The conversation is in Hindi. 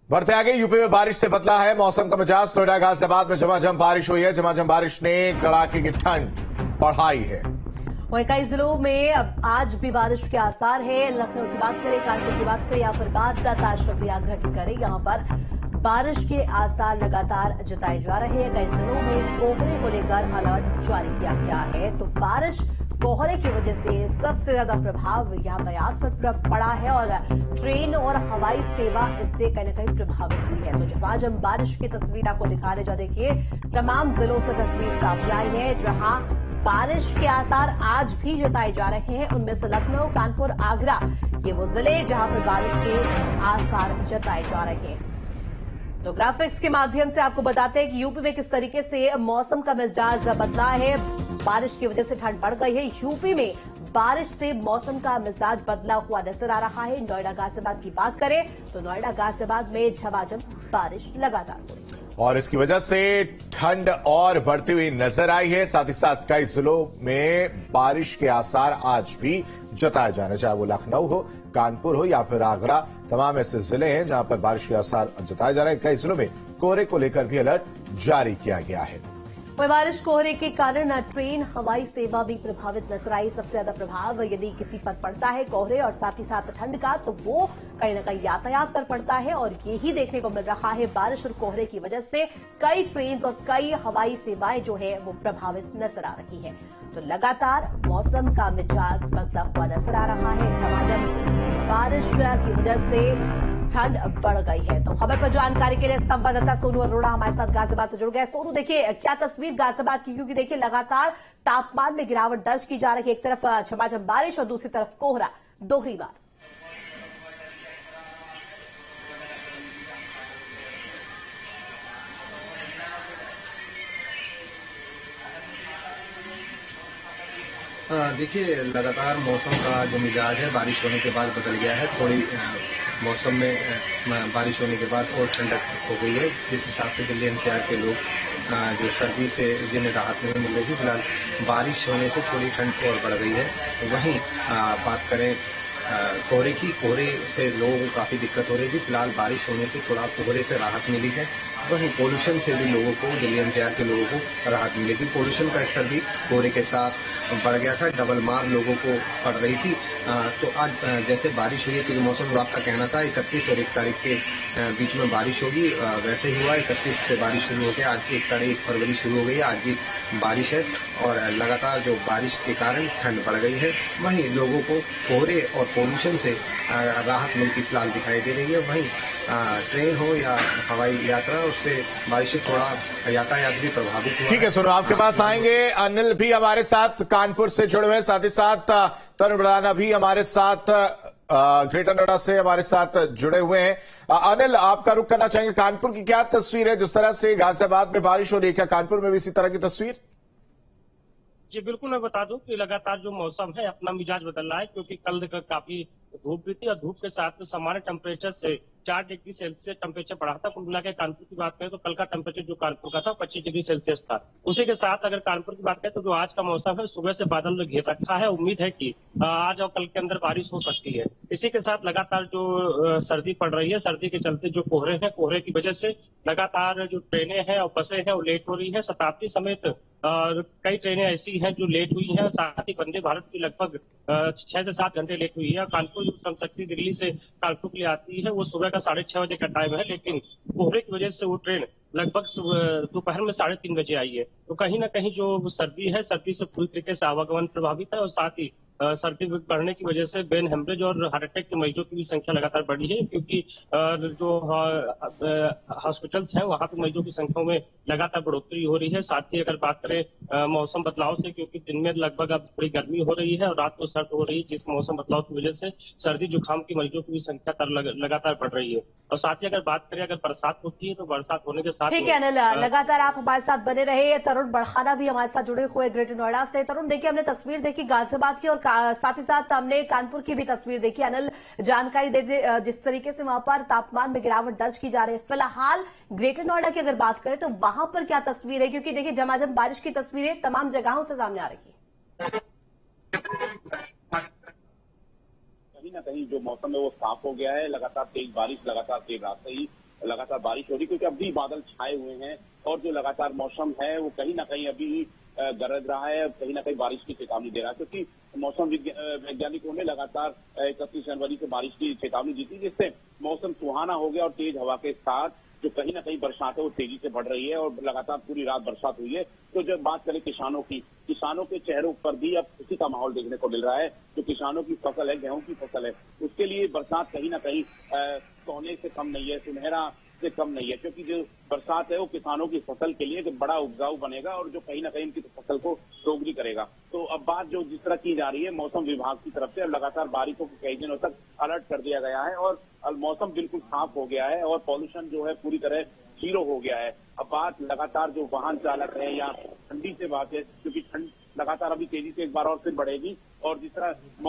बढ़ते आगे, यूपी में बारिश से बदला है मौसम का मिजाज। नोएडा गाजियाबाद में झमाझम बारिश हुई है। झमाझम बारिश ने कड़ाके की ठंड बढ़ाई है। वहीं कई जिलों में अब आज भी बारिश के आसार है। लखनऊ की बात करें, कानपुर की बात करें या फिर बागपत, आश्रम आगरा की करें, यहां पर बारिश के आसार लगातार जताए जा रहे हैं। कई जिलों में कोहरे को लेकर अलर्ट जारी किया गया है। तो बारिश कोहरे की वजह से सबसे ज्यादा प्रभाव यातायात पर पड़ा है और ट्रेन और हवाई सेवा इससे कहीं न कहीं प्रभावित हुई है। तो झमाझम बारिश की तस्वीर आपको दिखा रहे, जो देखिए तमाम जिलों से तस्वीर सामने आई है जहां बारिश के आसार आज भी जताए जा रहे हैं। उनमें से लखनऊ, कानपुर, आगरा, ये वो जिले जहां पर बारिश के आसार जताए जा रहे हैं। तो ग्राफिक्स के माध्यम से आपको बताते हैं कि यूपी में किस तरीके से मौसम का मिजाज बदला है। बारिश की वजह से ठंड बढ़ गई है। यूपी में बारिश से मौसम का मिजाज बदला हुआ नजर आ रहा है। नोएडा गाजियाबाद की बात करें तो नोएडा गाजियाबाद में झमाझम बारिश लगातार हो रही है और इसकी वजह से ठंड और बढ़ती हुई नजर आई है। साथ ही साथ कई जिलों में बारिश के आसार आज भी जताए जा रहे हैं, चाहे वो लखनऊ हो, कानपुर हो या फिर आगरा। तमाम ऐसे जिले हैं जहां पर बारिश के आसार जताए जा रहे हैं। कई जिलों में कोहरे को लेकर भी अलर्ट जारी किया गया है। बारिश कोहरे के कारण ट्रेन, हवाई सेवा भी प्रभावित नजर आई। सबसे ज्यादा प्रभाव यदि किसी पर पड़ता है कोहरे और साथ ही साथ ठंड का, तो वो कहीं न कहीं यातायात पर पड़ता है और यही देखने को मिल रहा है। बारिश और कोहरे की वजह से कई ट्रेन और कई हवाई सेवाएं जो है वो प्रभावित नजर आ रही है। तो लगातार मौसम का मिजाज बदला हुआ नजर आ रहा है। झमाझम बारिश की वजह से ठंड बढ़ गई है। तो खबर पर जानकारी के लिए संवाददाता सोनू अरोड़ा हमारे साथ गाजियाबाद से जुड़ गए। सोनू, देखिए क्या तस्वीर गाजियाबाद की, क्योंकि देखिए लगातार तापमान में गिरावट दर्ज की जा रही है। एक तरफ झमाझम बारिश और दूसरी तरफ कोहरा, दोहरी बार। देखिए, लगातार मौसम का जो मिजाज है बारिश होने के बाद बदल गया है। थोड़ी मौसम में बारिश होने के बाद और ठंडक हो गई है, जिस हिसाब से दिल्ली एनसीआर के लोग जो सर्दी से जिन्हें राहत नहीं मिल रही, फिलहाल बारिश होने से थोड़ी ठंड और बढ़ गई है। वहीं बात करें कोहरे की, कोहरे से लोगों को काफी दिक्कत हो रही थी। फिलहाल बारिश होने से थोड़ा कोहरे से राहत मिली है। वहीं पोल्यूशन से भी लोगों को, दिल्ली एनसीआर के लोगों को राहत मिलेगी। पोल्यूशन का स्तर भी कोहरे के साथ बढ़ गया था, डबल मार लोगों को पड़ रही थी। तो आज जैसे बारिश हुई है, क्योंकि मौसम विभाग का कहना था 31 और 1 तारीख के बीच में बारिश होगी, वैसे ही हुआ। 31 से बारिश शुरू हो गया, आज 1 फरवरी शुरू हो गई, आज भी बारिश है और लगातार जो बारिश के कारण ठंड बढ़ गई है। वहीं लोगों को कोहरे और पोल्यूशन से राहत मिलती फिलहाल दिखाई दे रही है। वहीं ट्रेन हो या हवाई यात्रा, उससे बारिश से थोड़ा यातायात भी प्रभावित हुआ। ठीक है सोनू, आपके पास आएंगे। अनिल भी हमारे साथ कानपुर से जुड़े हुए, साथ ही साथ तरुण बड़ाना भी हमारे साथ ग्रेटर नोएडा से हमारे साथ जुड़े हुए हैं। अनिल, आपका रुख करना चाहेंगे, कानपुर की क्या तस्वीर है? जिस तरह से गाजियाबाद में बारिश हो रही है, क्या कानपुर में भी इसी तरह की तस्वीर? जी बिल्कुल, मैं बता दूं कि लगातार जो मौसम है अपना मिजाज बदल रहा है, क्योंकि कल काफी धूप भी थी और धूप के साथ सामान्य टेम्परेचर से 4 डिग्री सेल्सियस टेम्परेचर बढ़ा था। कुल मिला के कानपुर की बात करें तो कल का टेम्परेचर जो कानपुर का था 25 डिग्री सेल्सियस था। उसी के साथ अगर कानपुर की बात करें तो जो आज का मौसम है, सुबह से बादल घेर रखा है। उम्मीद है कि आज और कल के अंदर बारिश हो सकती है। इसी के साथ लगातार जो सर्दी पड़ रही है, सर्दी के चलते जो कोहरे हैं, कोहरे की वजह से लगातार जो ट्रेनें हैं और बसें हैं वो लेट हो रही है। शताब्दी समेत कई ट्रेनें ऐसी हैं जो लेट हुई हैं। साथ ही वंदे भारत की लगभग 6 से 7 घंटे लेट हुई है। कानपुर जो श्रम शक्ति दिल्ली से कानपुर के लिए आती है वो सुबह का 6:30 बजे का टाइम है, लेकिन कोहरे की वजह से वो ट्रेन लगभग दोपहर में 3:30 बजे आई है। तो कहीं ना कहीं जो सर्दी है, सर्दी से पूरी तरीके से आवागमन प्रभावित है और साथ ही सर्दी बढ़ने की वजह से ब्रेन हेमरेज और हार्ट अटैक के मरीजों की भी संख्या लगातार बढ़ी है, क्योंकि जो हॉस्पिटल्स हैं वहां पे मरीजों की संख्या में लगातार बढ़ोतरी हो रही है। साथ ही अगर बात करें मौसम बदलाव से, क्योंकि दिन में लगभग अब थोड़ी गर्मी हो रही है और रात को सर्द हो रही है, जिस मौसम बदलाव की वजह से सर्दी जुकाम के मरीजों की भी संख्या लगातार बढ़ रही है। और साथ ही अगर बात करें, अगर बरसात होती है तो बरसात होने के साथ, ठीक है अनिल, लगातार आप हमारे साथ बने रहे। तरुण बड़हाना भी हमारे साथ जुड़े हुए ग्रेटर नोएडा से। तरुण, देखिए हमने तस्वीर देखी गाजियाबाद की और साथ ही साथ हमने कानपुर की भी तस्वीर देखी। अनिल, जानकारी दे दे जिस तरीके से वहां पर तापमान में गिरावट दर्ज की जा रही है। फिलहाल ग्रेटर नोएडा की अगर बात करें तो वहां पर क्या तस्वीर है, क्योंकि देखिए झमाझम बारिश की तस्वीरें तमाम जगहों से सामने आ रही है। कहीं ना कहीं जो मौसम है वो साफ हो गया है। लगातार तेज बारिश, लगातार देर रात से ही लगातार बारिश हो रही, क्योंकि अभी बादल छाए हुए हैं और जो लगातार मौसम है वो कहीं ना कहीं अभी गरज रहा है, कहीं ना कहीं बारिश की चेतावनी दे रहा है, क्योंकि मौसम वैज्ञानिकों ने लगातार 31 जनवरी से बारिश की चेतावनी दी थी, जिससे मौसम सुहाना हो गया और तेज हवा के साथ जो कहीं ना कहीं बरसात है वो तेजी से बढ़ रही है और लगातार पूरी रात बरसात हुई है। तो जब बात करें किसानों की, किसानों के चेहरों पर भी अब खुशी का माहौल देखने को मिल रहा है। जो किसानों की फसल है, गेहूं की फसल है, उसके लिए बरसात कहीं ना कहीं सोने से कम नहीं है, सुनहरा से कम नहीं है, क्योंकि जो बरसात है वो किसानों की फसल के लिए बड़ा उपजाऊ बनेगा और जो कहीं ना कहीं उनकी फसल को दोगुनी करेगा। तो अब बात जो जिस तरह की जा रही है मौसम विभाग की तरफ से, लगातार बारिशों को कई दिनों तक अलर्ट कर दिया गया है और मौसम बिल्कुल साफ हो गया है और पॉल्यूशन जो है पूरी तरह जीरो हो गया है। अब बात लगातार जो वाहन चालक है या ठंडी से बात है, क्योंकि ठंड लगातार अभी तेजी से एक बार और फिर बढ़ेगी और जिस तरह